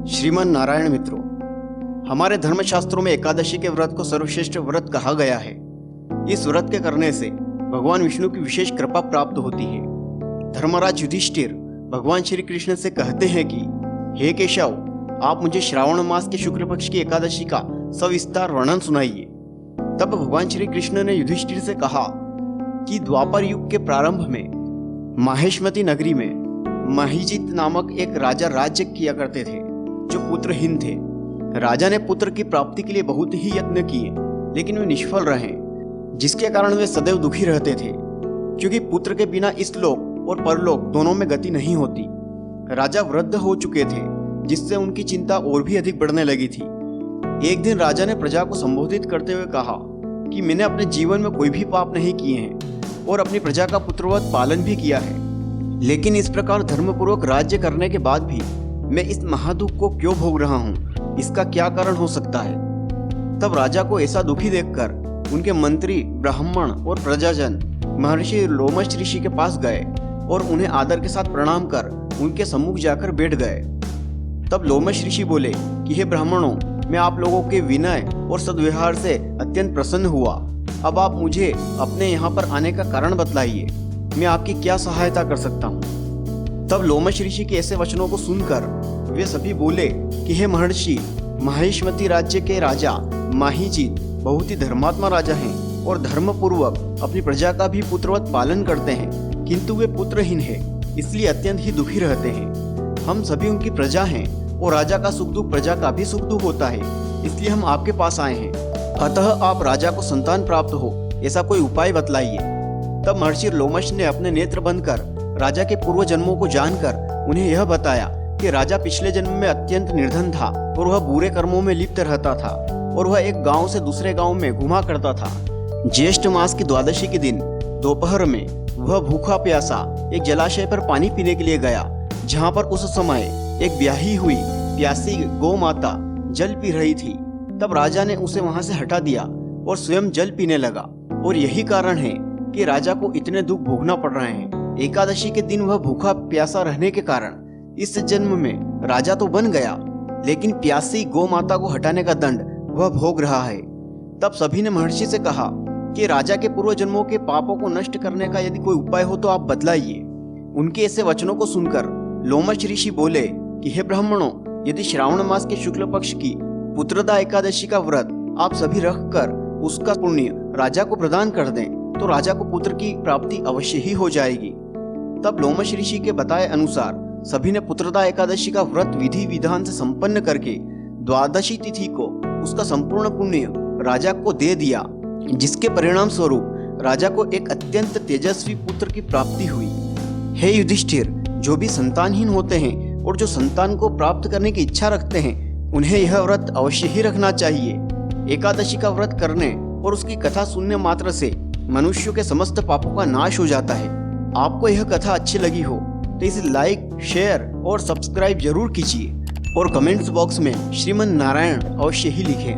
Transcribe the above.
श्रीमन नारायण मित्रों, हमारे धर्मशास्त्रों में एकादशी के व्रत को सर्वश्रेष्ठ व्रत कहा गया है। इस व्रत के करने से भगवान विष्णु की विशेष कृपा प्राप्त होती है। धर्मराज युधिष्ठिर भगवान श्री कृष्ण से कहते हैं कि हे केशव, आप मुझे श्रावण मास के शुक्ल पक्ष की एकादशी का सविस्तार वर्णन सुनाइए। तब भगवान श्री कृष्ण ने युधिष्ठिर से कहा कि द्वापर युग के प्रारंभ में माहेश्मती नगरी में महिजित नामक एक राजा राज्य किया करते थे, जो पुत्रहीन थे। राजा ने पुत्र की प्राप्ति के लिए बहुत ही यत्न किए, लेकिन वे निष्फल रहे, जिसके कारण वे सदैव दुखी रहते थे, क्योंकि पुत्र के बिना इस लोक और परलोक दोनों में गति नहीं होती। राजा वृद्ध हो चुके थे, जिससे उनकी चिंता और भी अधिक बढ़ने लगी थी। एक दिन राजा ने प्रजा को संबोधित करते हुए कहा कि मैंने अपने जीवन में कोई भी पाप नहीं किए हैं और अपनी प्रजा का पुत्रवत पालन भी किया है, लेकिन इस प्रकार धर्मपूर्वक राज्य करने के बाद भी मैं इस महादुख को क्यों भोग रहा हूँ? इसका क्या कारण हो सकता है? तब राजा को ऐसा दुखी देखकर उनके मंत्री, ब्राह्मण और प्रजाजन महर्षि लोमश ऋषि के पास गए और उन्हें आदर के साथ प्रणाम कर उनके सम्मुख जाकर बैठ गए। तब लोमश ऋषि बोले कि हे ब्राह्मणों, मैं आप लोगों के विनय और सद्व्यवहार से अत्यंत प्रसन्न हुआ। अब आप मुझे अपने यहाँ पर आने का कारण बतलाइए, मैं आपकी क्या सहायता कर सकता हूँ? तब लोमश ऋषि के ऐसे वचनों को सुनकर वे सभी बोले कि हे महर्षि, माहेश्मती राज्य के राजा माहिजित बहुत ही धर्मात्मा राजा हैं और धर्मपूर्वक अपनी प्रजा का भी पुत्रवत पालन करते हैं, किंतु वे पुत्रहीन हैं, इसलिए अत्यंत ही दुखी रहते हैं। हम सभी उनकी प्रजा हैं और राजा का सुख दुख प्रजा का भी सुख दुख होता है, इसलिए हम आपके पास आए हैं। अतः आप राजा को संतान प्राप्त हो ऐसा कोई उपाय बतलाइए। तब महर्षि लोमश ने अपने नेत्र बंद कर राजा के पूर्व जन्मों को जानकर उन्हें यह बताया कि राजा पिछले जन्म में अत्यंत निर्धन था और वह बुरे कर्मों में लिप्त रहता था और वह एक गांव से दूसरे गांव में घुमा करता था। ज्येष्ठ मास की द्वादशी के दिन दोपहर में वह भूखा प्यासा एक जलाशय पर पानी पीने के लिए गया, जहां पर उस समय एक ब्याही हुई प्यासी गौ माता जल पी रही थी। तब राजा ने उसे वहां से हटा दिया और स्वयं जल पीने लगा, और यही कारण है कि राजा को इतने दुख भोगना पड़ रहे हैं। एकादशी के दिन वह भूखा प्यासा रहने के कारण इस जन्म में राजा तो बन गया, लेकिन प्यासी गौ माता को हटाने का दंड वह भोग रहा है। तब सभी ने महर्षि से कहा कि राजा के पूर्व जन्मों के पापों को नष्ट करने का यदि कोई उपाय हो तो आप बतलाइए। उनके ऐसे वचनों को सुनकर लोमश ऋषि बोले कि हे ब्राह्मणों, यदि श्रावण मास के शुक्ल पक्ष की पुत्रदा एकादशी का व्रत आप सभी रख कर उसका पुण्य राजा को प्रदान कर दें तो राजा को पुत्र की प्राप्ति अवश्य ही हो जाएगी। तब लोमश ऋषि के बताए अनुसार सभी ने पुत्रदा एकादशी का व्रत विधि विधान से संपन्न करके द्वादशी तिथि को उसका संपूर्ण पुण्य राजा को दे दिया, जिसके परिणाम स्वरूप राजा को एक अत्यंत तेजस्वी पुत्र की प्राप्ति हुई। हे युधिष्ठिर, जो भी संतानहीन होते हैं और जो संतान को प्राप्त करने की इच्छा रखते हैं, उन्हें यह व्रत अवश्य ही रखना चाहिए। एकादशी का व्रत करने और उसकी कथा सुनने मात्र से मनुष्यों के समस्त पापों का नाश हो जाता है। आपको यह कथा अच्छी लगी हो तो इसे लाइक, शेयर और सब्सक्राइब जरूर कीजिए और कमेंट्स बॉक्स में श्रीमन नारायण अवश्य ही लिखें।